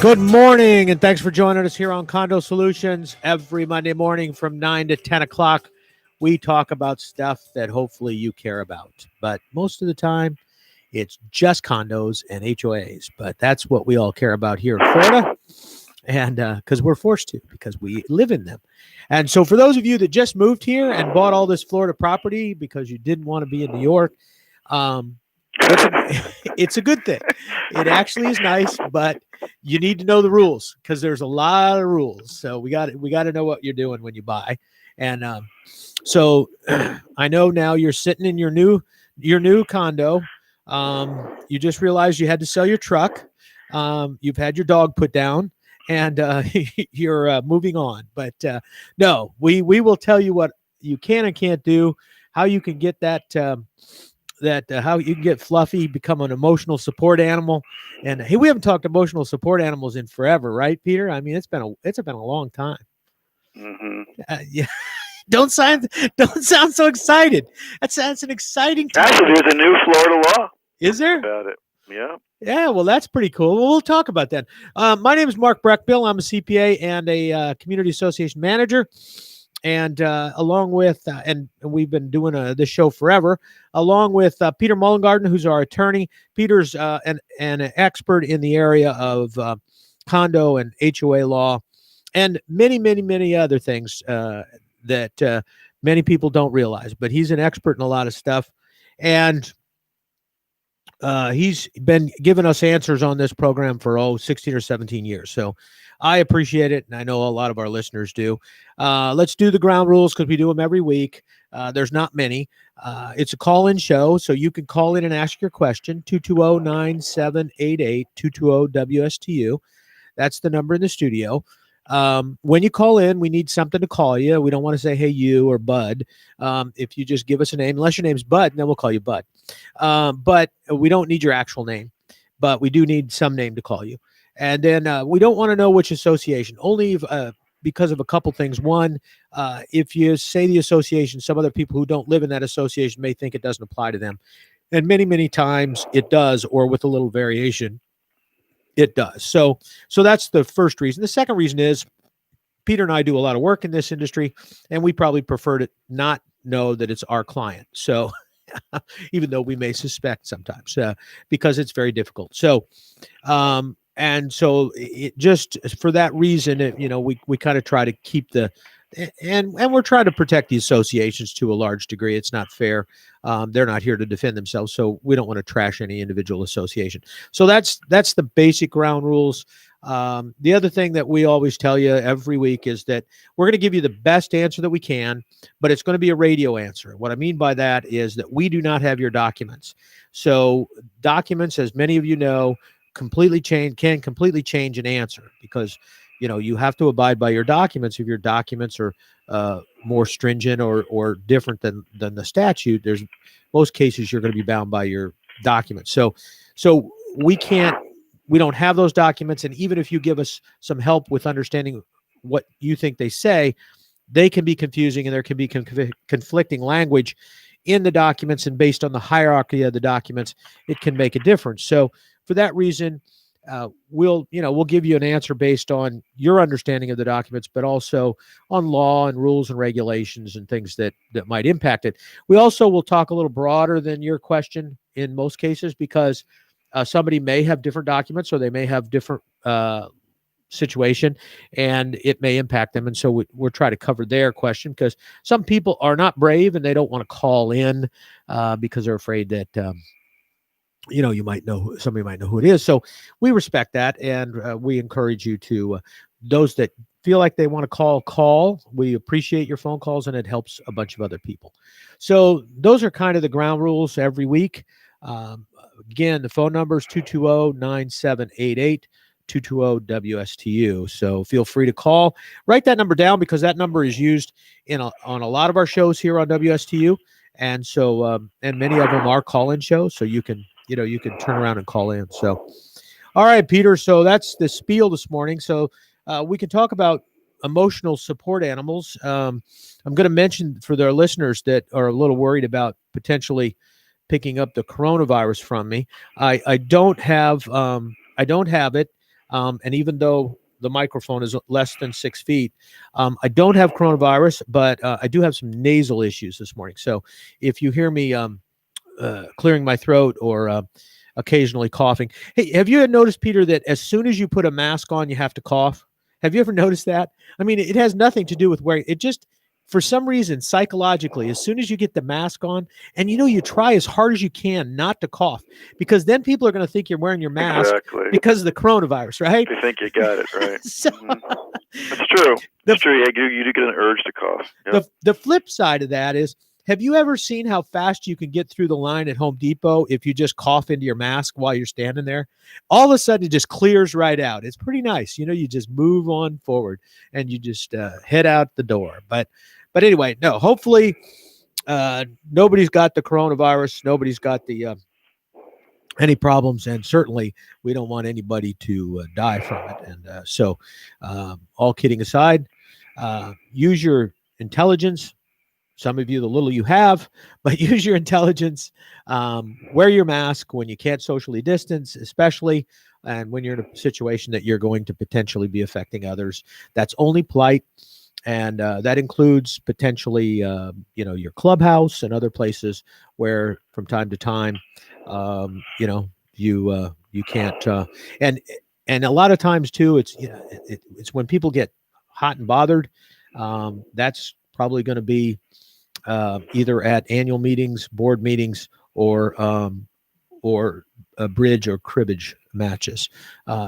Good morning, and thanks for joining us here on Condo Solutions. Every Monday morning from 9 to 10 o'clock, we talk about stuff that hopefully you care about. But most of the time, it's just condos and HOAs. But that's what we all care about here in Florida, and because we're forced to, because we live in them. And so for those of you that just moved here and bought all this Florida property because you didn't want to be in New York, it's a good thing. It actually is nice, but you need to know the rules because there's a lot of rules. So we got to know what you're doing when you buy. And so I know now you're sitting in your new condo. You just realized you had to sell your truck. You've had your dog put down, and you're moving on. But no, we will tell you what you can and can't do, how you can get that. How you can get Fluffy, become an emotional support animal. And hey, we haven't talked emotional support animals in forever, right, Peter? I mean, it's been a long time. Mm-hmm. Yeah. Don't sound so excited. That's an exciting time. Actually, there's a new Florida law. Is there? About it. Yeah. Yeah, well, that's pretty cool. Well, we'll talk about that. My name is Mark Breckbill. I'm a CPA and a community association manager. And along with, and we've been doing this show forever, along with Peter Mullengarden, who's our attorney. Peter's an expert in the area of condo and HOA law and many, many, many other things that many people don't realize. But he's an expert in a lot of stuff. And he's been giving us answers on this program for 16 or 17 years. So I appreciate it, and I know a lot of our listeners do. Let's do the ground rules because we do them every week. There's not many. It's a call-in show, so you can call in and ask your question, 220-9788, 220-WSTU. That's the number in the studio. When you call in, we need something to call you. We don't want to say, hey, you or Bud. If you just give us a name, unless your name's Bud, then we'll call you Bud. But we don't need your actual name, but we do need some name to call you. And then we don't want to know which association, only because of a couple things. One, if you say the association, some other people who don't live in that association may think it doesn't apply to them. And many, many times it does, or with a little variation, it does. So that's the first reason. The second reason is Peter and I do a lot of work in this industry, and we probably prefer to not know that it's our client. So even though we may suspect sometimes because it's very difficult. So, and so it just for that reason, we kind of try to keep and we're trying to protect the associations to a large degree. It's not fair. They're not here to defend themselves, so we don't want to trash any individual association. So that's the basic ground rules. The other thing that we always tell you every week is that we're going to give you the best answer that we can, but it's going to be a radio answer. What I mean by that is that we do not have your documents. So documents, as many of you know, can completely change an answer because you have to abide by your documents. If your documents are more stringent or different than the statute, there's most cases you're going to be bound by your documents. So we don't have those documents. And even if you give us some help with understanding what you think they say, they can be confusing and there can be conflicting language in the documents, and based on the hierarchy of the documents, it can make a difference. So for that reason, we'll give you an answer based on your understanding of the documents, but also on law and rules and regulations and things that might impact it. We also will talk a little broader than your question in most cases because somebody may have different documents or they may have different situation and it may impact them. And so we'll try to cover their question because some people are not brave and they don't want to call in because they're afraid that somebody might know who it is. So we respect that, and we encourage you to those that feel like they want to call. We appreciate your phone calls, and it helps a bunch of other people. So those are kind of the ground rules every week. Again, the phone number is 220-9788, 220-WSTU. So feel free to call. Write that number down because that number is used on a lot of our shows here on WSTU, and so and many of them are call-in shows, so you can turn around and call in. So, all right, Peter. So that's the spiel this morning. So we can talk about emotional support animals. I'm going to mention for their listeners that are a little worried about potentially picking up the coronavirus from me. I don't have it. And even though the microphone is less than 6 feet, I don't have coronavirus, but I do have some nasal issues this morning. So if you hear me clearing my throat or occasionally coughing. Hey, have you noticed, Peter, that as soon as you put a mask on, you have to cough? Have you ever noticed that? I mean, it has nothing to do with wearing it. Just for some reason, psychologically, as soon as you get the mask on, and you try as hard as you can not to cough, because then people are going to think you're wearing your mask Exactly. because of the coronavirus, right? They think you got it right. So, It's true. It's true. Yeah, you do get an urge to cough. Yep. the flip side of that is, have you ever seen how fast you can get through the line at Home Depot if you just cough into your mask while you're standing there? All of a sudden, it just clears right out. It's pretty nice. You just move on forward and you just head out the door. But anyway, no, hopefully nobody's got the coronavirus. Nobody's got the any problems, and certainly we don't want anybody to die from it. And so all kidding aside, use your intelligence. Some of you, the little you have, but use your intelligence. Wear your mask when you can't socially distance, especially, and when you're in a situation that you're going to potentially be affecting others. That's only polite, and that includes potentially, your clubhouse and other places where, from time to time, you can't. And a lot of times too, it's when people get hot and bothered. That's probably going to be either at annual meetings, board meetings, or bridge or cribbage matches.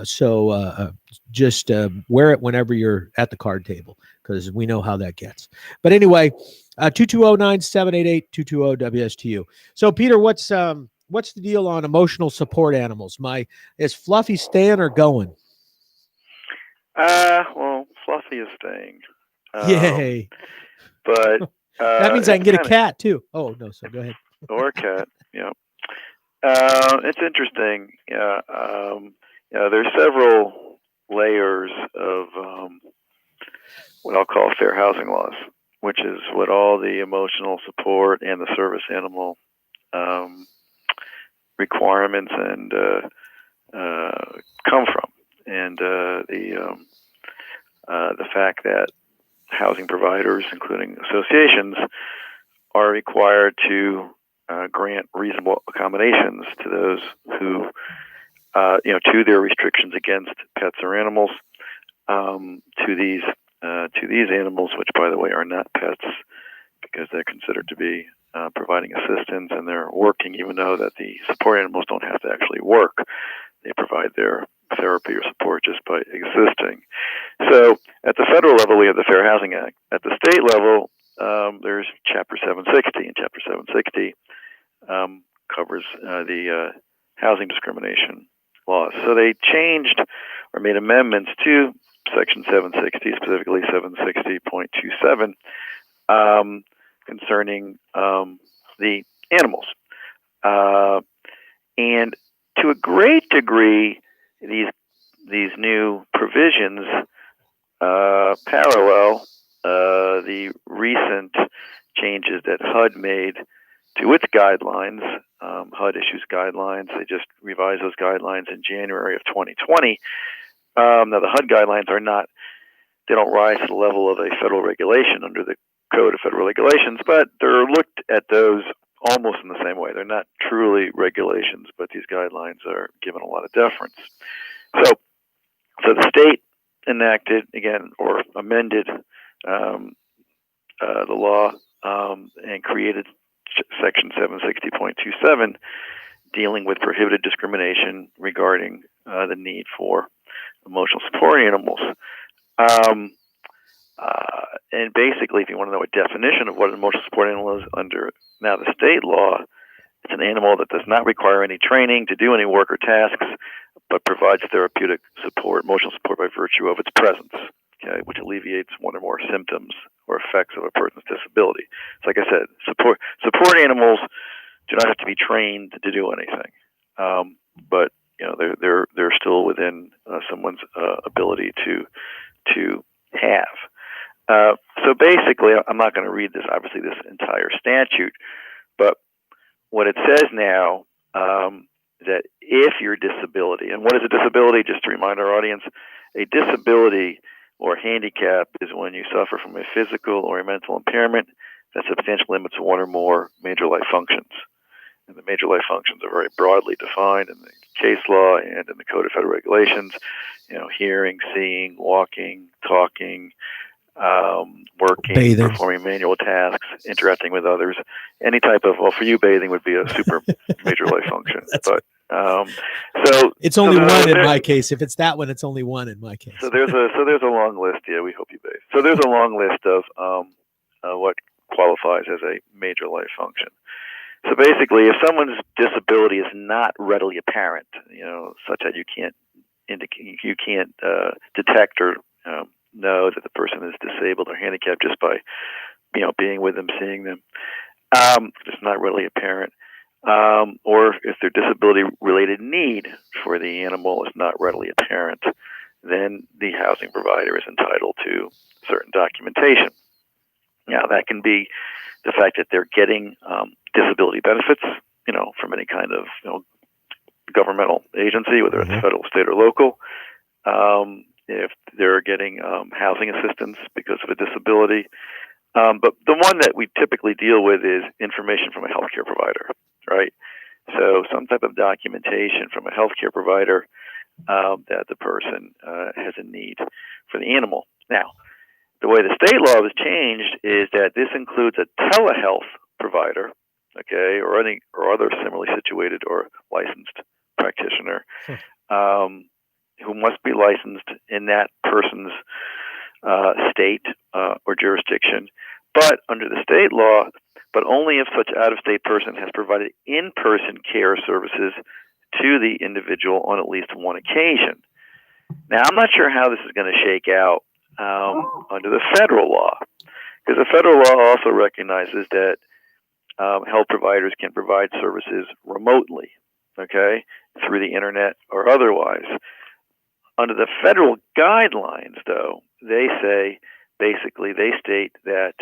So just wear it whenever you're at the card table, because we know how that gets. But anyway, 220-9788-220-WSTU. So Peter, what's the deal on emotional support animals? Is Fluffy staying or going? Well, Fluffy is staying. Yay! But that means I can get a cat too. Oh no, so go ahead. Or a cat, yeah. It's interesting. Yeah, there's several layers of what I'll call fair housing laws, which is what all the emotional support and the service animal requirements and come from, and the fact that housing providers, including associations, are required to grant reasonable accommodations to those who, to their restrictions against pets or animals, to these animals, which, by the way, are not pets, because they're considered to be providing assistance, and they're working, even though that the support animals don't have to actually work. They provide their therapy or support just by existing. So at the federal level, we have the Fair Housing Act. At the state level, there's Chapter 760, and Chapter 760 covers the housing discrimination laws. So they changed or made amendments to Section 760, specifically 760.27, concerning the animals. And to a great degree, these new provisions parallel the recent changes that HUD made to its guidelines. HUD issues guidelines. They just revised those guidelines in January of 2020. Now, the HUD guidelines they don't rise to the level of a federal regulation under the Code of Federal Regulations, but they're looked at those almost in the same way. They're not truly regulations, but these guidelines are given a lot of deference. So the state enacted, again, or amended the law and created Section 760.27, dealing with prohibited discrimination regarding the need for emotional support animals. And basically, if you want to know a definition of what an emotional support animal is under now the state law, it's an animal that does not require any training to do any work or tasks, but provides therapeutic support, emotional support, by virtue of its presence, which alleviates one or more symptoms or effects of a person's disability. So, like I said, support animals do not have to be trained to do anything, but they're still within someone's ability to have. So basically, I'm not going to read this entire statute, but what it says now, that if your disability, and what is a disability? Just to remind our audience, a disability or handicap is when you suffer from a physical or a mental impairment that substantially limits one or more major life functions. And the major life functions are very broadly defined in the case law and in the Code of Federal Regulations. Hearing, seeing, walking, talking, working, bathing, performing manual tasks, interacting with others. Any type of, well, for you, bathing would be a super major life function. But so it's only one in my case. If it's that one, it's only one in my case. So there's a long list. Yeah, we hope you bathe. So there's a long list of what qualifies as a major life function. So basically, if someone's disability is not readily apparent, such that you can't detect or know that the person is disabled or handicapped just by being with them, seeing them, it's not readily apparent, or if their disability-related need for the animal is not readily apparent, then the housing provider is entitled to certain documentation. Now, that can be the fact that they're getting disability benefits, from any kind of governmental agency, whether it's federal, state, or local. If they're getting housing assistance because of a disability. But the one that we typically deal with is information from a healthcare provider, right? So some type of documentation from a healthcare provider that the person has a need for the animal. Now, the way the state law has changed is that this includes a telehealth provider, okay, or other similarly situated or licensed practitioner, who must be licensed in that person's state or jurisdiction, but under the state law, but only if such out-of-state person has provided in-person care services to the individual on at least one occasion. Now, I'm not sure how this is going to shake out under the federal law, because the federal law also recognizes that health providers can provide services remotely, okay, through the internet or otherwise. Under the federal guidelines, though, they state that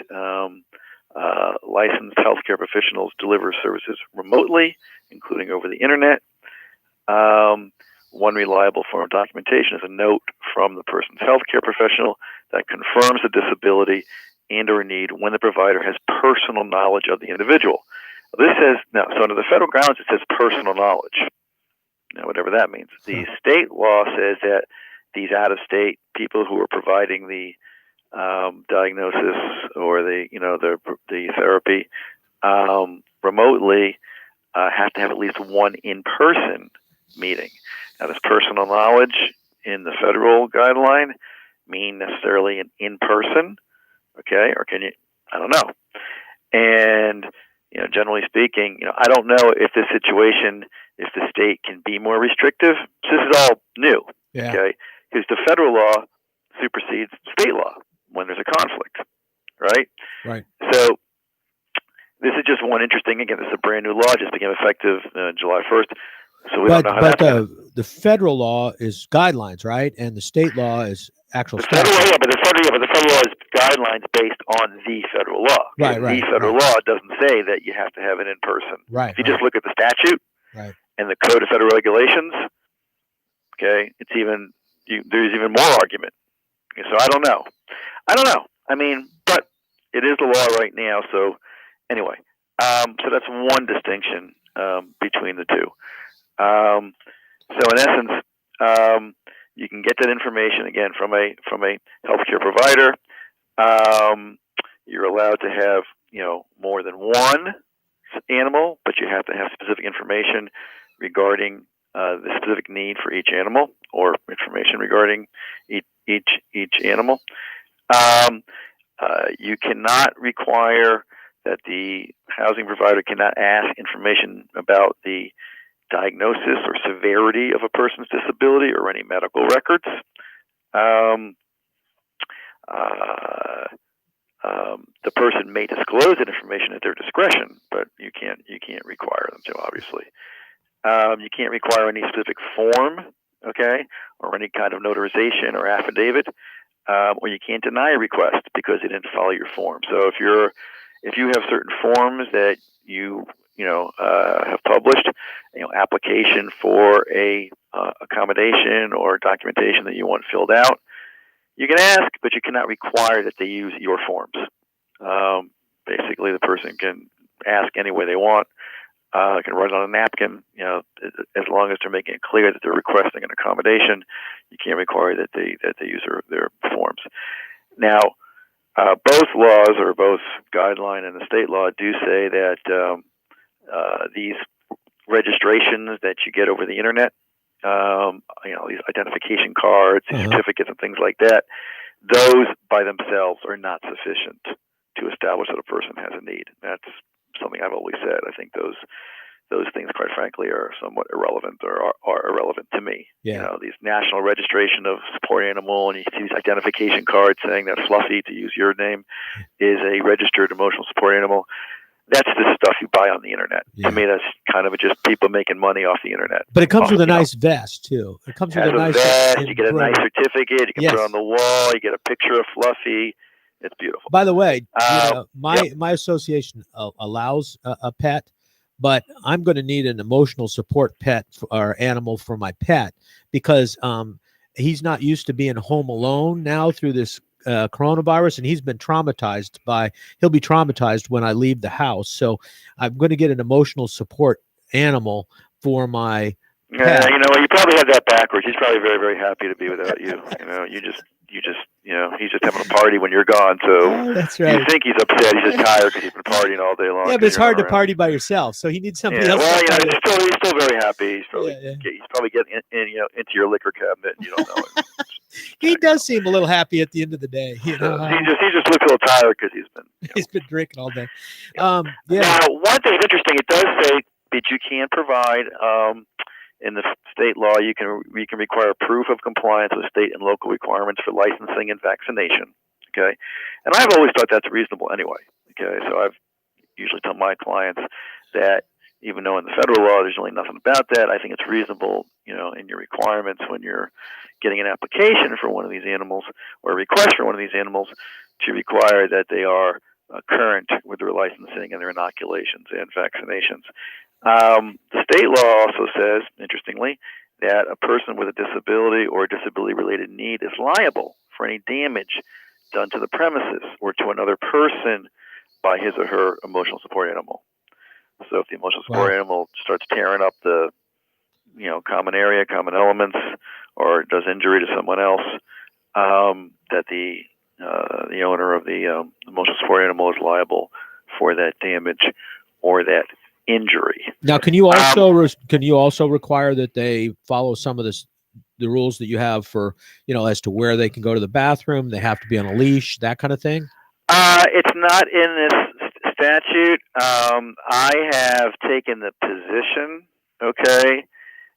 licensed healthcare professionals deliver services remotely, including over the internet. One reliable form of documentation is a note from the person's healthcare professional that confirms the disability and or need when the provider has personal knowledge of the individual. This says, now, so under the federal grounds, it says personal knowledge. Now, whatever that means. The state law says that these out-of-state people who are providing the diagnosis or the therapy remotely have to have at least one in-person meeting. Now, does personal knowledge in the federal guideline mean necessarily an in-person? Okay, or can you? I don't know. And generally speaking, I don't know if this situation, if the state can be more restrictive. This is all new. Yeah. Okay, because the federal law supersedes state law when there's a conflict, right? Right. So this is just one interesting. Again, this is a brand new law, just became effective July 1st. So we don't know how but that's the federal law is guidelines, right? And the state law is actual the statute. federal law, but the federal law is guidelines based on the federal law. Right. The federal law doesn't say that you have to have it in person. Right. If you just look at the statute and the Code of Federal Regulations, okay, there's even more argument. Okay, so I don't know. I mean, but it is the law right now. So anyway, so that's one distinction between the two. So in essence, you can get that information again from a healthcare provider. You're allowed to have more than one animal, but you have to have specific information regarding the specific need for each animal, or information regarding each animal. You cannot require that the housing provider cannot ask information about the diagnosis or severity of a person's disability or any medical records. The person may disclose that information at their discretion, but you can't require them to, obviously. You can't require any specific form, okay, or any kind of notarization or affidavit, or you can't deny a request because you didn't follow your form. So if you have certain forms that you have published, application for a accommodation or documentation that you want filled out. You can ask, but you cannot require that they use your forms. Basically, the person can ask any way they want. They can write it on a napkin. As long as they're making it clear that they're requesting an accommodation, you can't require that they use their forms. Now, both laws, or both guideline and the state law, do say that these registrations that you get over the internet, these identification cards, these certificates, and things like that, those by themselves are not sufficient to establish that a person has a need. That's something I've always said. I think those things, quite frankly, are somewhat irrelevant, or are irrelevant to me. Yeah. These national registration of support animal, and you see these identification cards saying that Fluffy, to use your name, is a registered emotional support animal. That's the stuff you buy on the internet. Yeah. To me, that's kind of just people making money off the internet. But it comes with a nice vest too. It comes with a nice vest. You get a nice certificate. You can put it on the wall. You get a picture of Fluffy. It's beautiful. By the way, my association allows a pet, but I'm going to need an emotional support pet or animal for my pet, because he's not used to being home alone now through this coronavirus, and he'll be traumatized when I leave the house. So I'm going to get an emotional support animal for my pet. You probably had that backwards. He's probably very, very happy to be without you. He's just having a party when you're gone. So that's right. You think he's upset. He's just tired because he's been partying all day long. Yeah, but it's hard to party by yourself. So he needs somebody else. Well, he's still very happy. He's probably getting into your liquor cabinet, and you don't know it. He does seem a little happy at the end of the day. He just looks a little tired because he's been drinking all day. Now, one thing that's interesting, it does say that you can provide in the state law, you can require proof of compliance with state and local requirements for licensing and vaccination. Okay, and I've always thought that's reasonable anyway. Okay, so I've usually tell my clients that even though in the federal law there's really nothing about that, I think it's reasonable, in your requirements when you're getting an application for one of these animals or a request for one of these animals, to require that they are current with their licensing and their inoculations and vaccinations. The state law also says, interestingly, that a person with a disability or disability-related need is liable for any damage done to the premises or to another person by his or her emotional support animal. So if the emotional support animal starts tearing up the, common area, common elements, or does injury to someone else, that the owner of the emotional support animal is liable for that damage or that injury. Now, can you also require that they follow some of the rules that you have for, as to where they can go to the bathroom? They have to be on a leash, that kind of thing? It's not in this statute. I have taken the position,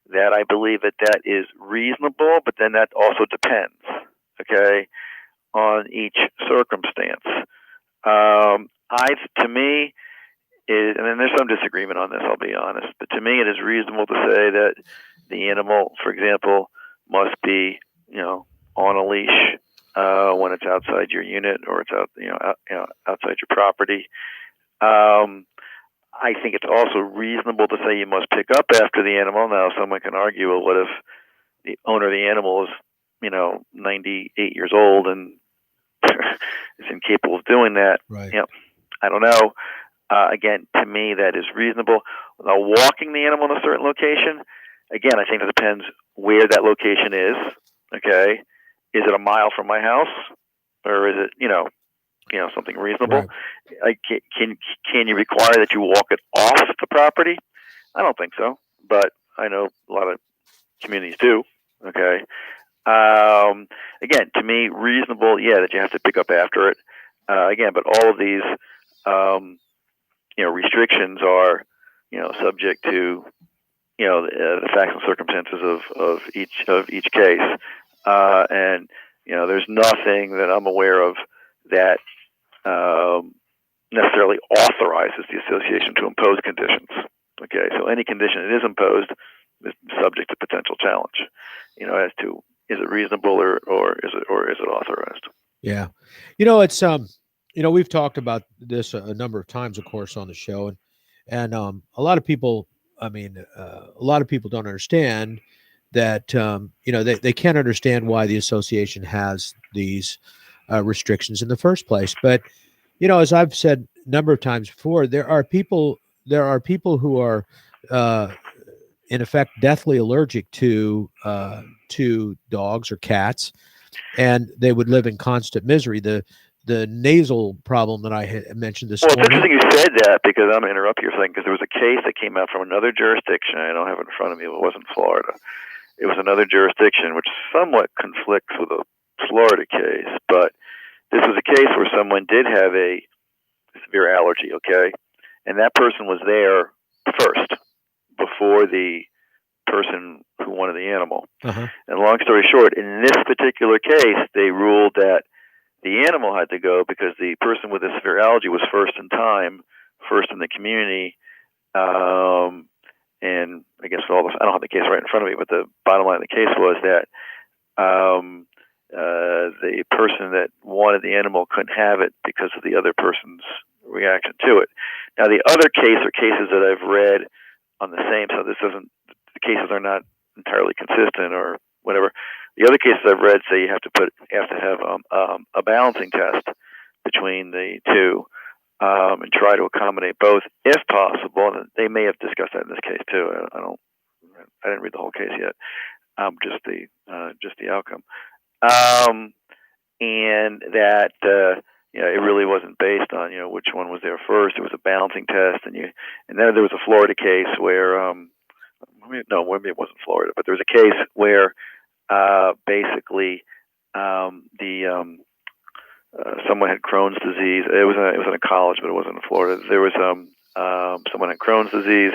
that I believe that is reasonable, but then that also depends, on each circumstance. To me, and then there's some disagreement on this, I'll be honest, but to me it is reasonable to say that the animal, for example, must be, on a leash when it's outside your unit or it's outside your property. I think it's also reasonable to say you must pick up after the animal. Now, someone can argue, well, what if the owner of the animal is, 98 years old and is incapable of doing that? Right. I don't know. Again, to me, that is reasonable. Now, walking the animal in a certain location, again, I think it depends where that location is. Is it a mile from my house, or is it, something reasonable? Right. Can you require that you walk it off the property? I don't think so, but I know a lot of communities do. Again, to me, reasonable, that you have to pick up after it. Again, but all of these, restrictions are, subject to, the facts and circumstances of each case. And there's nothing that I'm aware of that necessarily authorizes the association to impose conditions. So any condition that is imposed is subject to potential challenge, as to is it reasonable or is it authorized? Yeah, it's we've talked about this a number of times, of course, on the show, and And a lot of people, a lot of people don't understand that, they can't understand why the association has these restrictions in the first place. But, as I've said a number of times before, there are people who are, uh, in effect, deathly allergic to dogs or cats, and they would live in constant misery. The nasal problem that I had mentioned this Well, it's morning. interesting you said that, because I'm going to interrupt you for a second, because there was a case that came out from another jurisdiction. I don't have it in front of me, but it wasn't Florida. It was another jurisdiction, which somewhat conflicts with a Florida case. But this was a case where someone did have a severe allergy, okay? And that person was there first, before the person who wanted the animal. Uh-huh. And long story short, in this particular case, they ruled that the animal had to go because the person with the severe allergy was first in time, first in the community. And I guess all this, I don't have the case right in front of me, but the bottom line of the case was that the person that wanted the animal couldn't have it because of the other person's reaction to it. Now, the other case or cases that I've read on the same, so the cases are not entirely consistent or whatever. The other cases I've read say you have to have a balancing test between the two, and try to accommodate both if possible. And they may have discussed that in this case too. I didn't read the whole case yet. Just the outcome, and that it really wasn't based on which one was there first. It was a balancing test, and then there was a Florida ccase where maybe it wasn't Florida, but there was a case where basically someone had Crohn's disease. It was in a college, but it wasn't in Florida. There was someone had Crohn's disease.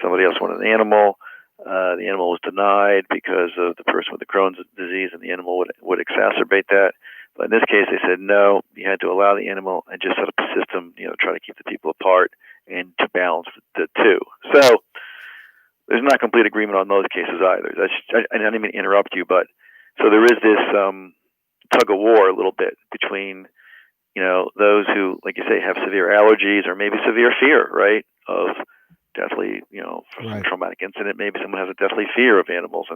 Somebody else wanted an animal. The animal was denied because of the person with the Crohn's disease, and the animal would exacerbate that. But in this case, they said no. You had to allow the animal and just set up a system, try to keep the people apart and to balance the two. So there's not complete agreement on those cases either. I didn't mean to interrupt you, but so there is this tug of war a little bit between those who, like you say, have severe allergies or maybe severe fear, right, of deathly, from some traumatic incident. Maybe someone has a deathly fear of animals,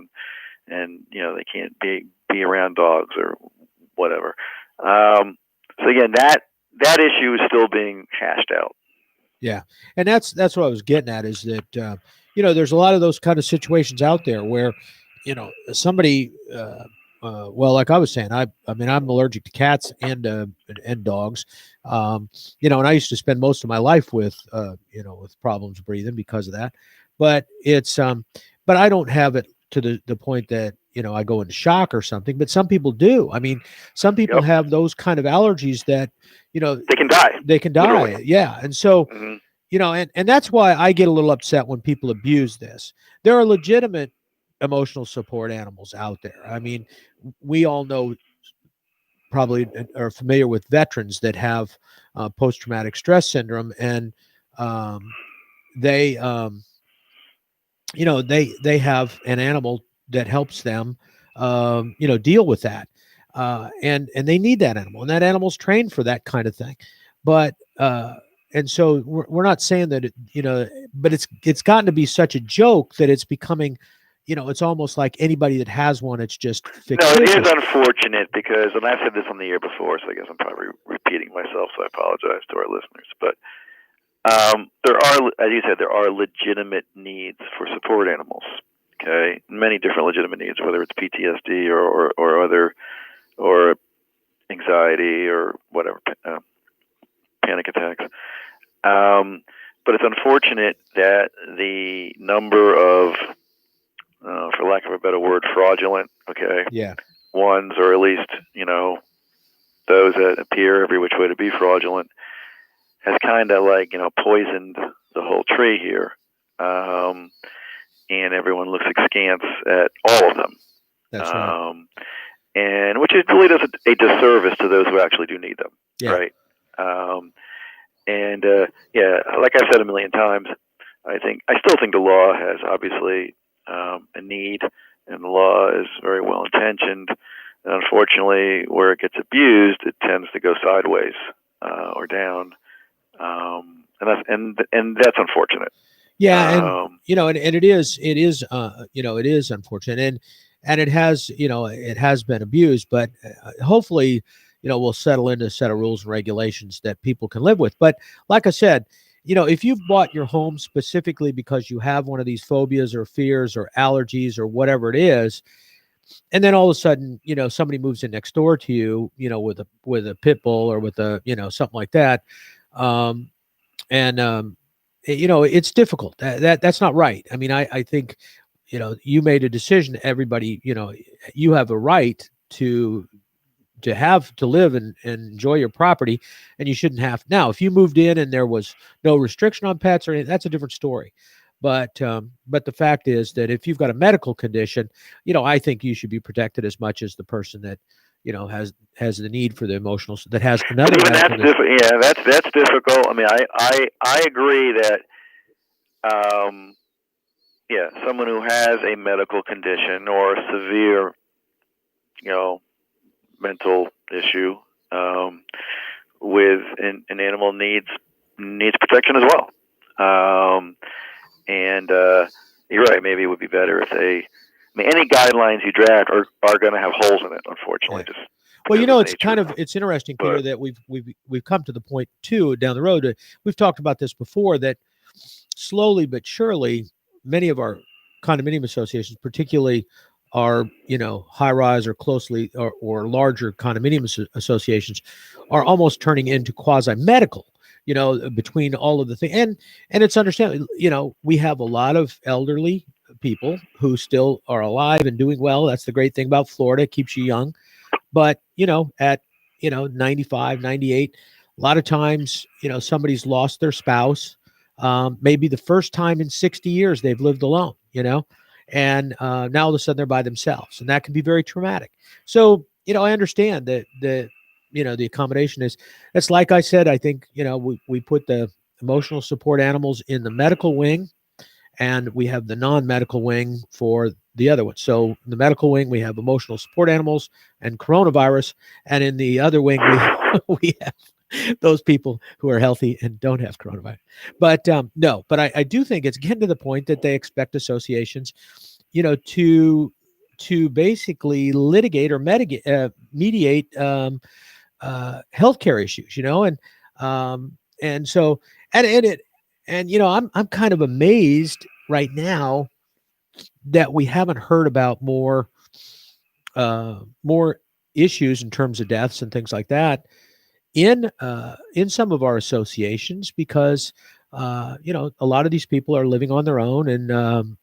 and they can't be around dogs or whatever. So again, that issue is still being hashed out. Yeah, and that's what I was getting at, is that there's a lot of those kind of situations out there where somebody well, like I was saying, I mean, I'm allergic to cats and dogs, and I used to spend most of my life with with problems breathing because of that. But it's but I don't have it to the point that I go into shock or something. But some people do. I mean, some people have those kind of allergies that they can die. They can die. Literally. Yeah, and so. Mm-hmm. And that's why I get a little upset when people abuse this. There are legitimate emotional support animals out there. I mean, we all know, probably are familiar with veterans that have post-traumatic stress syndrome, and they they have an animal that helps them deal with that, and they need that animal, and that animal's trained for that kind of thing. But and so we're not saying that but it's gotten to be such a joke that it's becoming, it's almost like anybody that has one, it's just fictitious. No, it is unfortunate because, and I've said this on the air before, so I guess I'm probably repeating myself, so I apologize to our listeners. But there are, as you said, there are legitimate needs for support animals. Okay, many different legitimate needs, whether it's PTSD or other, or anxiety or whatever, panic attacks. But it's unfortunate that the number of, for lack of a better word, fraudulent, ones, or at least, those that appear every which way to be fraudulent, has kind of poisoned the whole tree here. And everyone looks askance at all of them. That's right. And which really does a disservice to those who actually do need them, right? And like I've said a million times, I still think the law has obviously a need, and the law is very well intentioned. And unfortunately, where it gets abused, it tends to go sideways or down. And and that's unfortunate. Yeah, and and it is it is unfortunate, and it has it has been abused, but hopefully we'll settle into a set of rules and regulations that people can live with. But like I said, if you've bought your home specifically because you have one of these phobias or fears or allergies or whatever it is, and then all of a sudden somebody moves in next door to you, with a pit bull or with a something like that, um, and it's difficult. That's not right. I mean, I think you made a decision. Everybody, you have a right to live and enjoy your property, and you shouldn't have. Now, if you moved in and there was no restriction on pets or anything, that's a different story. But the fact is that if you've got a medical condition, I think you should be protected as much as the person that has the need for the emotional, that has another But even medical that's difficult. Yeah, that's difficult. I mean, I agree that someone who has a medical condition or a severe mental issue with an animal needs protection as well. And you're right. Maybe it would be better if any guidelines you draft are going to have holes in it. Unfortunately, Yeah. just well, it's interesting, Peter, that we've come to the point too down the road. We've talked about this before, that slowly but surely, many of our condominium associations, particularly our high rise or closely or larger condominium associations, are almost turning into quasi medical. Between all of the things, and it's understandable. We have a lot of elderly people who still are alive and doing well. That's the great thing about Florida; it keeps you young. But at 95, 98, a lot of times somebody's lost their spouse. Maybe the first time in 60 years they've lived alone, and now all of a sudden they're by themselves, and that can be very traumatic. So I understand that the accommodation is, it's like I said, I think we put the emotional support animals in the medical wing, and we have the non-medical wing for the other one. So in the medical wing, we have emotional support animals and coronavirus, and in the other wing, we have those people who are healthy and don't have coronavirus. But no, but I do think it's getting to the point that they expect associations, to basically litigate or mediate healthcare issues, and so I'm kind of amazed right now that we haven't heard about more issues in terms of deaths and things like that in some of our associations, because a lot of these people are living on their own, and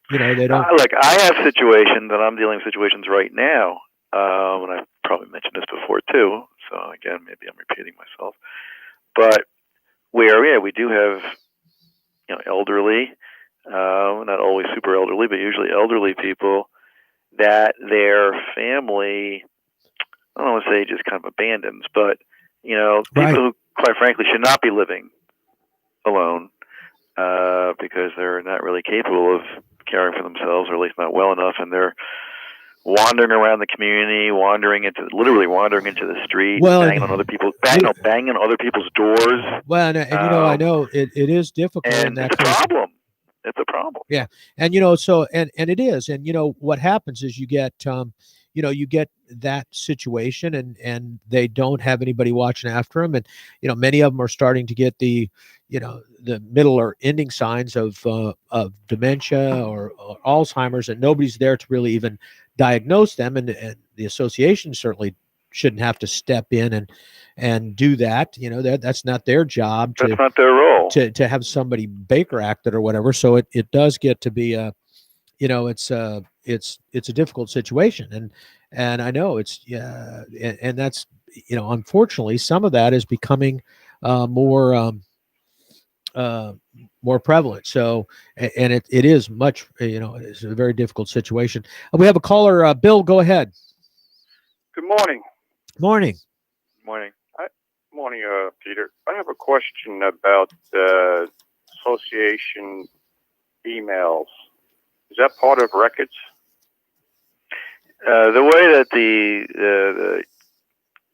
they don't. Like, I have situations, and I'm dealing with situations right now, and I've probably mentioned this before too. So again, maybe I'm repeating myself, but where we do have elderly, not always super elderly, but usually elderly people that their family, I don't want to say just kind of abandons, but people who quite frankly should not be living alone because they're not really capable of caring for themselves, or at least not well enough, and they're wandering around the community, literally wandering into the street, banging on other people's doors. Well, and I know it is difficult, and it's a problem. It's a problem. Yeah, and so and it is, and what happens is you get that situation, and they don't have anybody watching after them, and many of them are starting to get the middle or ending signs of dementia or Alzheimer's, and nobody's there to really even diagnose them, and the association certainly shouldn't have to step in and do that. That's not their job. That's not their role. To have somebody Baker acted or whatever. So it does get to be it's a difficult situation, and I know it's and that's unfortunately some of that is becoming more prevalent. So, and it is much, it's a very difficult situation. We have a caller, Bill, go ahead. Good morning. Morning. Morning. Morning, Peter. I have a question about association emails. Is that part of records? The way that the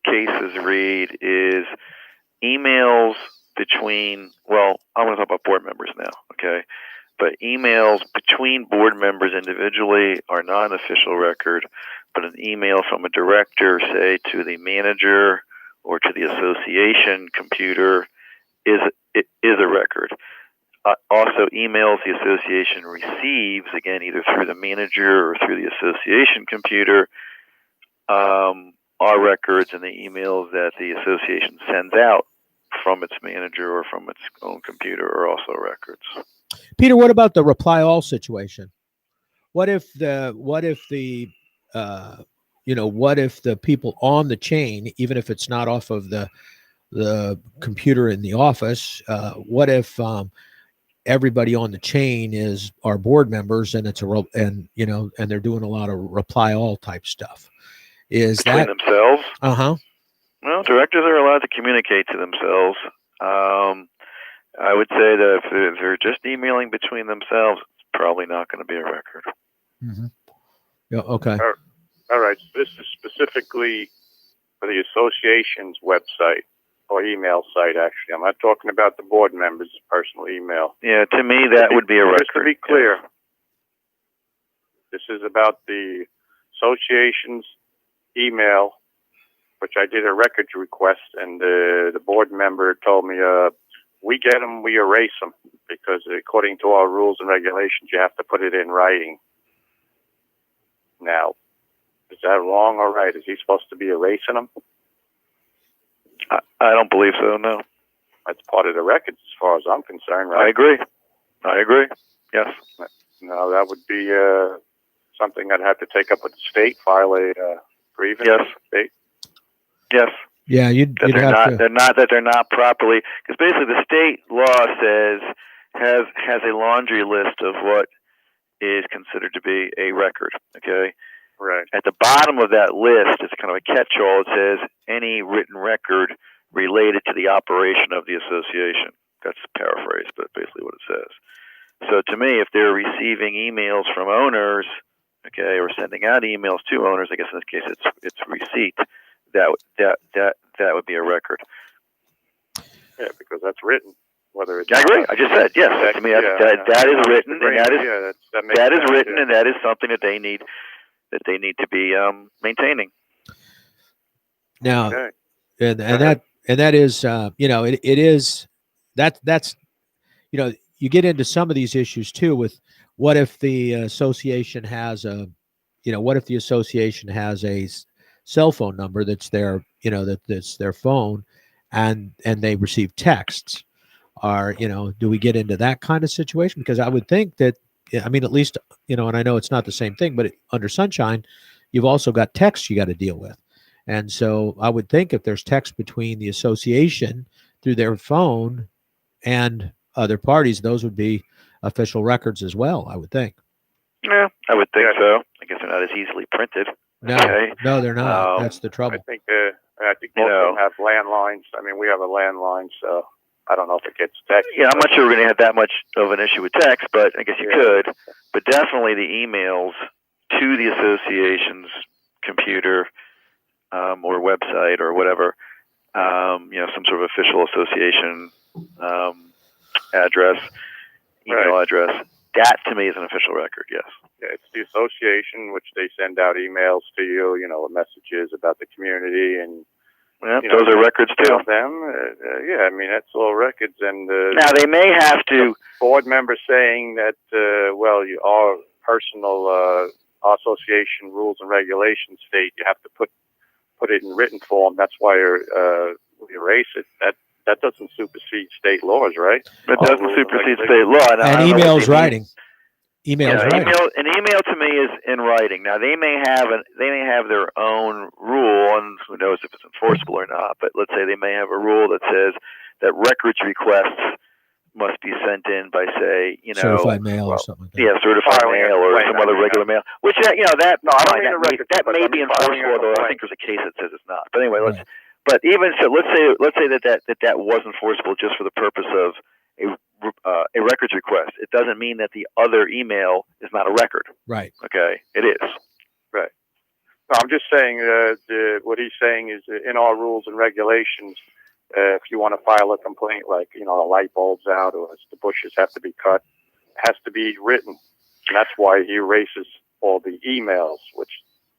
cases read is emails between, well, I'm going to talk about board members now, okay? But emails between board members individually are not an official record, but an email from a director, say, to the manager or to the association computer is a record. Also, emails the association receives, again, either through the manager or through the association computer, are records, and the emails that the association sends out from its manager or from its own computer are also records. Peter, what about the reply all situation? What if the what if the people on the chain, even if it's not off of the computer in the office, what if everybody on the chain are board members, and and they're doing a lot of reply all type stuff? Is between that themselves? Well, directors are allowed to communicate to themselves. I would say that if they're just emailing between themselves, it's probably not going to be a record. Mm-hmm. Yeah. Okay. All right. So this is specifically for the association's website or email site, actually. I'm not talking about the board members' personal email. Yeah, to me, that would be a record. Just to be clear, this is about the association's email, which I did a records request, and the board member told me, we get them, we erase them, because according to our rules and regulations, you have to put it in writing. Now, is that wrong or right? Is he supposed to be erasing them? I don't believe so, no. That's part of the records as far as I'm concerned, right? I agree. Yes. No, that would be something I'd have to take up with the state, file a grievance. Yes. With the state. Yes. Yeah, they're not properly, because basically the state law has a laundry list of what is considered to be a record. Okay. Right. At the bottom of that list, it's kind of a catch-all. It says any written record related to the operation of the association. That's paraphrased, but basically what it says. So to me, if they're receiving emails from owners, okay, or sending out emails to owners, I guess in this case it's receipt. That would be a record. Yeah, because that's written. Whether it's I agree. I just said yes. To me, that is written, and that is written, and that is something that they need to be maintaining. Now, okay. and that is it is that's you get into some of these issues too with what if the association has a cell phone number that's that's their phone, and they receive texts. Do we get into that kind of situation? Because I would think that, at least, and I know it's not the same thing, but under Sunshine, you've also got text you got to deal with. And so I would think if there's text between the association through their phone and other parties, those would be official records as well, I would think. Yeah, I would think so. I guess they're not as easily printed. No, okay. No, they're not. That's the trouble. I think most of them have landlines. We have a landline, so I don't know if it gets text. Yeah, I'm not sure we're going to have that much of an issue with text, but I guess you could. But definitely the emails to the association's computer or website or whatever, some sort of official association address, email address. That to me is an official record. Yes. Yeah, it's the association which they send out emails to you, with messages about the community and. Yeah, those are records too. That's all records. And now they may have to board members saying that our personal association rules and regulations state you have to put it in written form. That's why we erase it. That doesn't supersede state laws, right? It doesn't supersede state law. And emails writing. An email to me is in writing. Now they may have their own rule, and who knows if it's enforceable or not. But let's say they may have a rule that says that records requests must be sent in by, say, certified mail or something like that. Yeah, certified mail or some other regular mail. Which that may be enforceable, although I think there's a case that says it's not. But anyway, But even so, let's say that was enforceable just for the purpose of a records request. It doesn't mean that the other email is not a record. Right. Okay. It is. Right. No, I'm just saying what he's saying is in our rules and regulations, if you want to file a complaint, like, the light bulb's out or the bushes have to be cut, it has to be written. And that's why he erases all the emails, which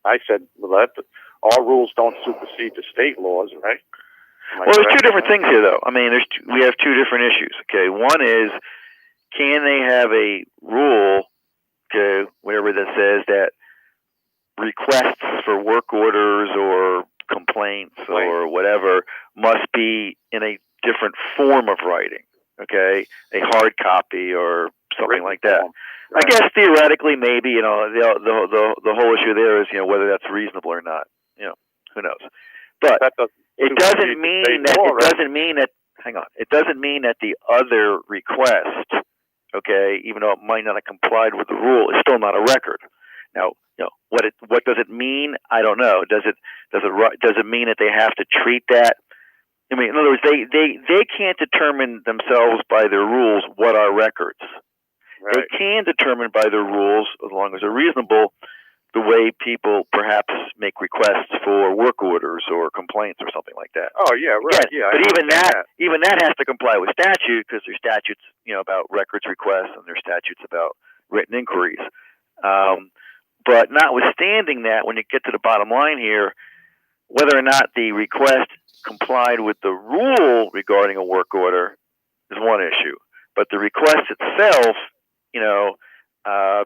I said, well, our rules don't supersede the state laws, right? Well, there's two different things here, though. I mean, we have two different issues. Okay, one is, can they have a rule, okay, whatever that says that requests for work orders or complaints or whatever must be in a different form of writing, okay, a hard copy or something like that. Right. I guess theoretically, maybe, the whole issue there is, whether that's reasonable or not. Who knows? But it doesn't mean that. Hang on. It doesn't mean that the other request, okay, even though it might not have complied with the rule, is still not a record. Now, what does it mean? I don't know. Does it mean that they have to treat that? I mean, in other words, they can't determine themselves by their rules what are records. Right. They can determine by their rules, as long as they're reasonable, the way people perhaps make requests for work orders or complaints or something like that. Oh yeah, right. Yeah, but even that has to comply with statute, because there's statutes, about records requests, and there's statutes about written inquiries. But notwithstanding that, when you get to the bottom line here, whether or not the request complied with the rule regarding a work order is one issue, but the request itself,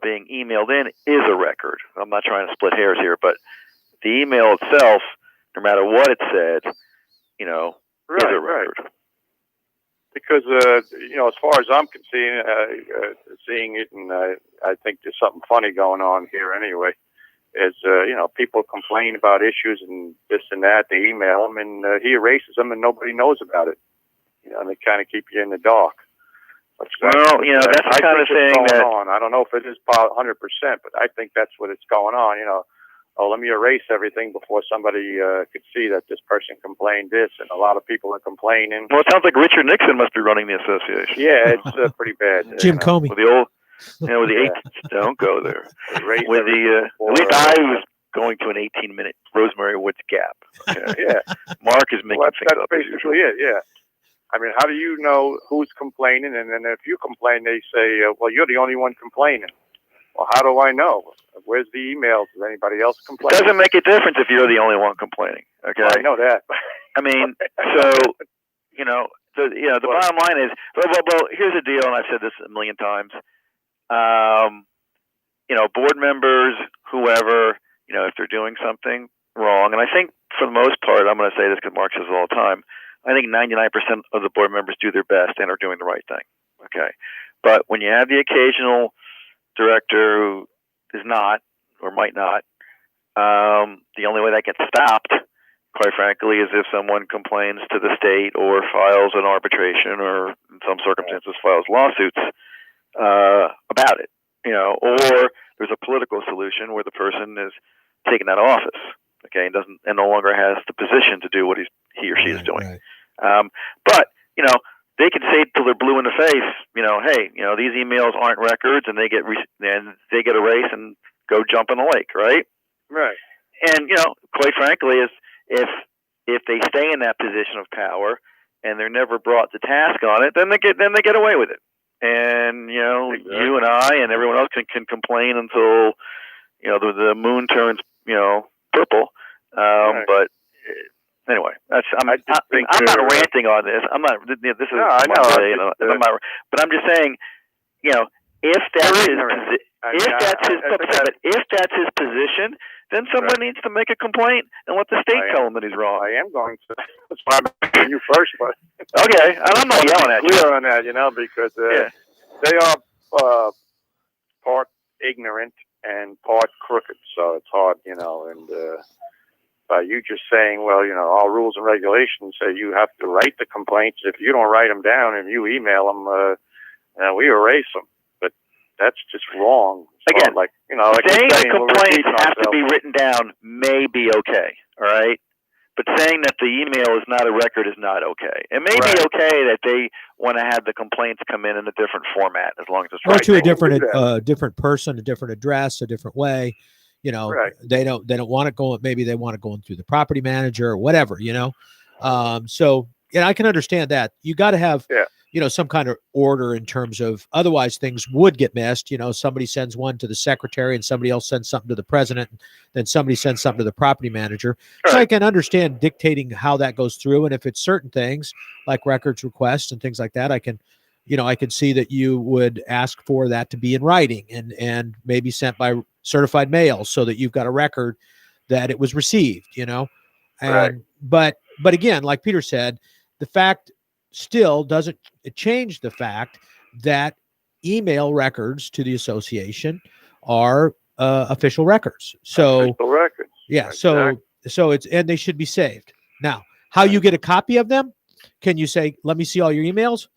being emailed in, is a record. I'm not trying to split hairs here, but the email itself, no matter what it said, is a record. Right. Because as far as I'm seeing it, and I think there's something funny going on here anyway. Is people complain about issues and this and that. They email him, and he erases them, and nobody knows about it. And they kind of keep you in the dark. That's the kind of thing going on. I don't know if it is 100%, but I think that's what it's going on. Let me erase everything before somebody could see that this person complained this, and a lot of people are complaining. Well, it sounds like Richard Nixon must be running the association. Yeah, it's pretty bad. Jim Comey. With the old, with the don't go there. With the at least I was going to an 18-minute Rosemary Woods gap. Okay. Yeah, Mark is making things up. That's basically it. Yeah. I mean, how do you know who's complaining? And then if you complain, they say, well, you're the only one complaining. Well, how do I know? Where's the emails? Is anybody else complaining? It doesn't make a difference if you're the only one complaining. Okay, well, I know that. I mean, so the bottom line is, well, here's the deal, and I've said this a million times. Board members, whoever, if they're doing something wrong, and I think for the most part, I'm going to say this because Mark says it all the time, I think 99% of the board members do their best and are doing the right thing. Okay, but when you have the occasional director who is not or might not, the only way that gets stopped, quite frankly, is if someone complains to the state or files an arbitration or in some circumstances files lawsuits about it, or there's a political solution where the person is taken out of office, okay, and no longer has the position to do what he or she is doing. Right. But they can say till they're blue in the face, hey, these emails aren't records, and they get erased and go jump in the lake, right? Right. And quite frankly, if they stay in that position of power and they're never brought to task on it, then they get away with it. And exactly. You and I and everyone else can complain until the moon turns purple. Right. But anyway, I'm not ranting on this. I'm not. This is I know. But I'm just saying, if that's his position, then someone needs to make a complaint and let the state tell him that he's wrong. I am going to. That's why I'm asking you first, but okay, and I'm not yelling at you. Clear on that, because they are part ignorant and part crooked, so it's hard, and by you just saying, well, our rules and regulations say you have to write the complaints. If you don't write them down and you email them, we erase them. But that's just wrong. Again, saying the complaints have to be ourselves. Written down may be okay, all right? But saying that the email is not a record is not okay. It may be okay that they want to have the complaints come in a different format, as long as it's right. Or to a different person, a different address, a different way. They don't want it going. Maybe they want it going through the property manager or whatever. So and I can understand that. You got to have, Yeah. some kind of order in terms of, otherwise things would get missed. Somebody sends one to the secretary and somebody else sends something to the president, and then somebody sends something to the property manager. So I can understand dictating how that goes through. And if it's certain things like records requests and things like that, I can see that you would ask for that to be in writing and maybe sent by certified mail so that you've got a record that it was received, and but again, like Peter said, the fact still doesn't change the fact that email records to the association are official records. So Official records. yeah, Exactly. so it's, and they should be saved. Now, how you get a copy of them? Can you say, "Let me see all your emails"?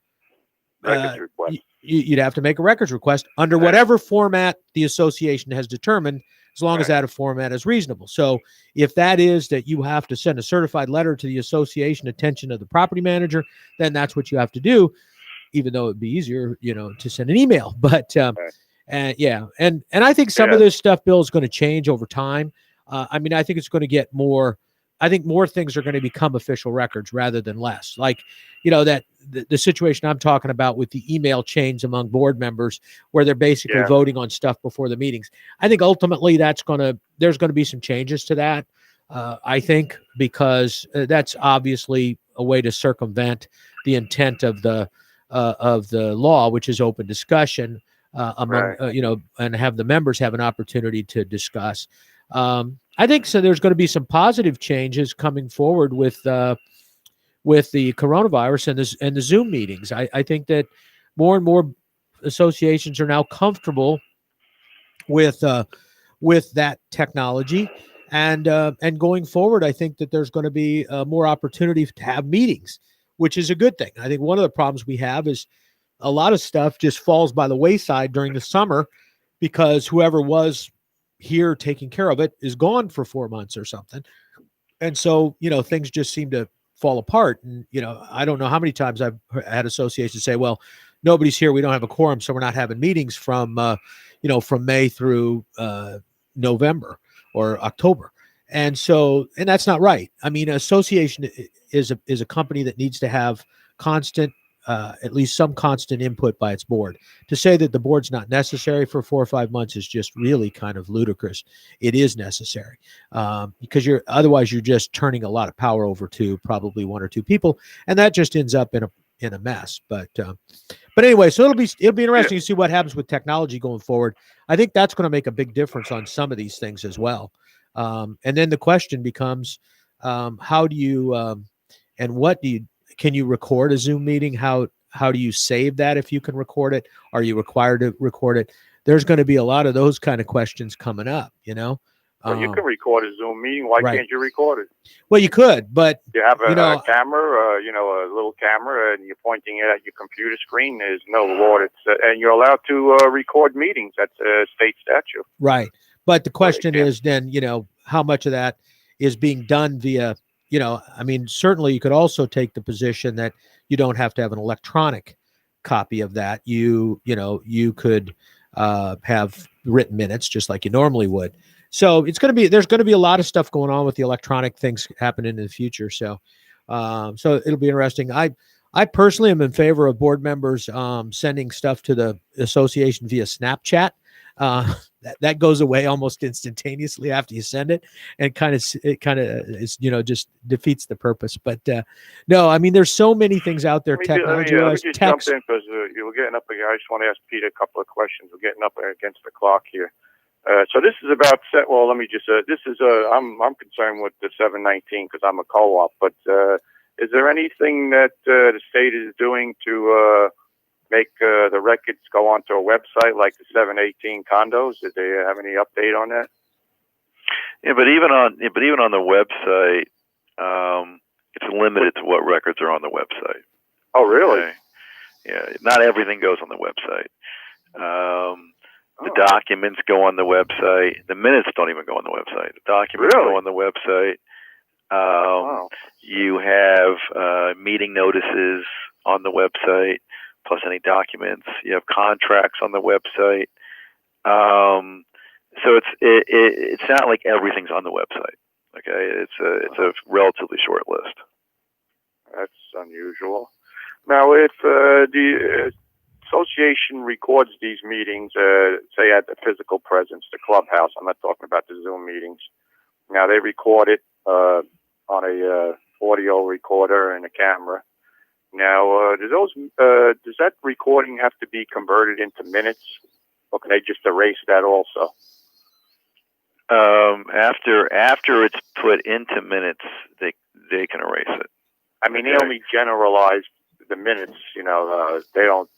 Records request. You'd have to make a records request under whatever format the association has determined, as long as that format is reasonable. So if that is that you have to send a certified letter to the association, attention of the property manager, then that's what you have to do, even though it'd be easier, to send an email. But and I think some of this stuff, Bill, is going to change over time. I mean, I think it's going to get more. I think more things are going to become official records rather than less. Like, that the situation I'm talking about with the email chains among board members, where they're basically voting on stuff before the meetings. I think ultimately there's going to be some changes to that. I think, because that's obviously a way to circumvent the intent of the law, which is open discussion among and have the members have an opportunity to discuss. I think so. There's going to be some positive changes coming forward with the coronavirus and the Zoom meetings. I think that more and more associations are now comfortable with that technology, and going forward, I think that there's going to be more opportunity to have meetings, which is a good thing. I think one of the problems we have is a lot of stuff just falls by the wayside during the summer because whoever was here taking care of it is gone for 4 months or something. And so, things just seem to fall apart. And, I don't know how many times I've had associations say, well, nobody's here. We don't have a quorum. So we're not having meetings from May through November or October. And so, and that's not right. I mean, an association is a company that needs to have constant, at least some constant input by its board. To say that the board's not necessary for 4 or 5 months is just really kind of ludicrous. It is necessary because otherwise you're just turning a lot of power over to probably 1 or 2 people, and that just ends up in a mess. But anyway, so it'll be interesting to see what happens with technology going forward. I think that's going to make a big difference on some of these things as well. And then the question becomes, how do you and what do you? Can you record a Zoom meeting? How do you save that if you can record it? Are you required to record it? There's going to be a lot of those kind of questions coming up, Well, you can record a Zoom meeting. Why can't you record it? Well, you could, but you have a camera, a little camera, and you're pointing it at your computer screen. There's no law and you're allowed to record meetings. That's a state statute. Right. But the question is then, how much of that is being done via, I mean, certainly you could also take the position that you don't have to have an electronic copy of that. You could have written minutes just like you normally would. So there's going to be a lot of stuff going on with the electronic things happening in the future. So it'll be interesting. I personally am in favor of board members sending stuff to the association via Snapchat. That goes away almost instantaneously after you send it, and it kind of is, just defeats the purpose. But no, I mean, there's so many things out there. Technology, let me just jump in because you were getting up. I just want to ask Peter a couple of questions. We're getting up against the clock here. So this is about well, let me just this is I'm concerned with the 719 because I'm a co-op. But is there anything that the state is doing to make the records go onto a website like the 718 condos? Did they have any update on that? Yeah, but even on the website, it's limited to what records are on the website. Oh, really? Okay. Yeah, not everything goes on the website. The documents go on the website. The minutes don't even go on the website. The documents go on the website. You have meeting notices on the website, plus any documents. You have contracts on the website. So it's not like everything's on the website. Okay, it's a relatively short list. That's unusual. Now, if the association records these meetings, say at the physical presence, the clubhouse, I'm not talking about the Zoom meetings. Now, they record it on a audio recorder and a camera. Now, does that recording have to be converted into minutes, or can they just erase that also? After it's put into minutes, they can erase it. I mean, they only generalized the minutes. They don't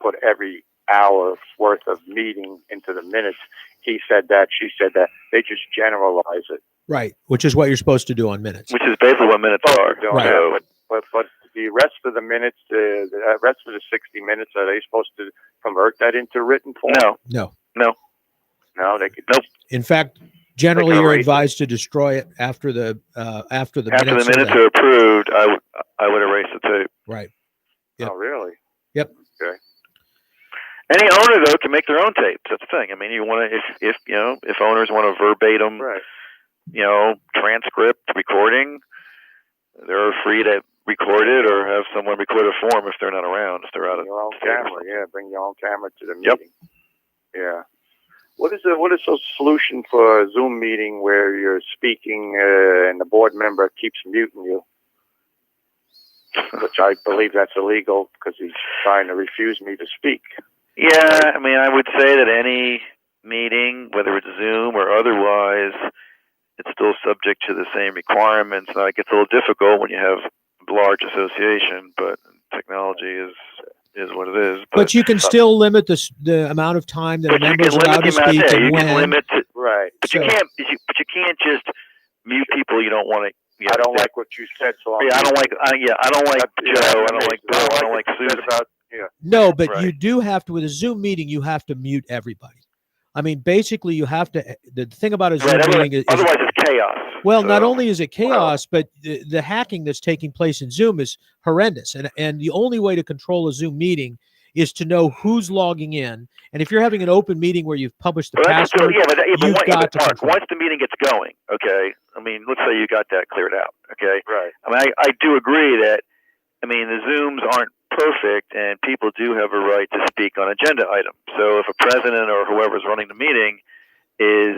put every hour's worth of meeting into the minutes. He said that, she said that. They just generalize it. Right, which is what you're supposed to do on minutes. Which is basically what minutes are. Right. So, but the rest of the minutes, the rest of the 60 minutes, are they supposed to convert that into written form? No. No, they could. Nope. In fact, generally you're advised to destroy it after the minutes are approved. I would erase the tape. Right. Yep. Oh, really? Yep. Okay. Any owner though can make their own tapes. That's the thing. I mean, you want to if owners want a verbatim, right, transcript recording, they're free to record it or have someone record it for them if they're not around. If they're out of your own camera, bring your own camera to the meeting. Yep. Yeah. What is the solution for a Zoom meeting where you're speaking and the board member keeps muting you? Which I believe that's illegal because he's trying to refuse me to speak. Yeah, I mean, I would say that any meeting, whether it's Zoom or otherwise, it's still subject to the same requirements. Now, it gets a little difficult when you have a large association, but technology is what it is. But you can still limit the amount of time that a member is allowed to speak and you when. Can limit it, right. But you can't just mute people you don't want to. I don't like what you said, so I don't like Joe. I don't like Bill. I don't like Susan. No, but you do have to, with a Zoom meeting, you have to mute everybody. I mean, basically, you have to. The thing about a Zoom meeting is otherwise it's chaos. Well, not only is it chaos, but the hacking that's taking place in Zoom is horrendous. And the only way to control a Zoom meeting is to know who's logging in. And if you're having an open meeting where you've published the password, you've got to control. Once the meeting gets going, okay. I mean, let's say you got that cleared out, okay. Right. I mean, I do agree that. I mean, the Zooms aren't perfect, and people do have a right to speak on agenda items. So if a president or whoever's running the meeting is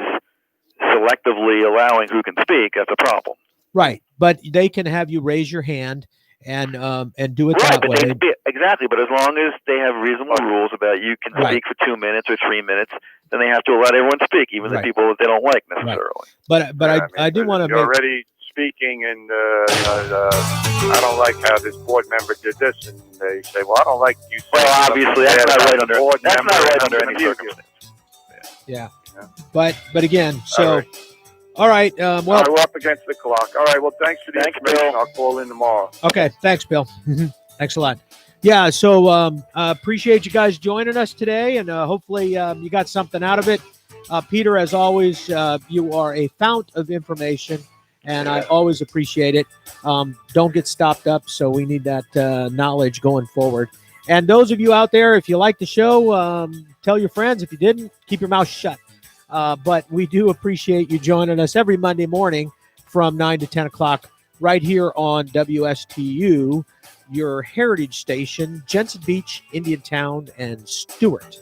selectively allowing who can speak, that's a problem. Right, but they can have you raise your hand and do it that way. Exactly, but as long as they have reasonable rules about you can speak for 2 minutes or 3 minutes, then they have to allow everyone to speak, even the people that they don't like necessarily. Right. But I do want to make... already speaking, and I don't like how this board member did this, and they say, well, I don't like you saying. Well, obviously, that's not right under any circumstance. Yeah. But again, so... All right. Well, we're up against the clock. All right. Well, thanks for the information. Bill. I'll call in tomorrow. Okay. Thanks, Bill. Thanks a lot. Yeah. So appreciate you guys joining us today, and hopefully you got something out of it. Peter, as always, you are a fount of information, and I always appreciate it. Don't get stopped up. So we need that knowledge going forward. And those of you out there, if you like the show, tell your friends. If you didn't, keep your mouth shut. But we do appreciate you joining us every Monday morning from 9 to 10 o'clock right here on WSTU, your heritage station, Jensen Beach, Indiantown, and Stewart.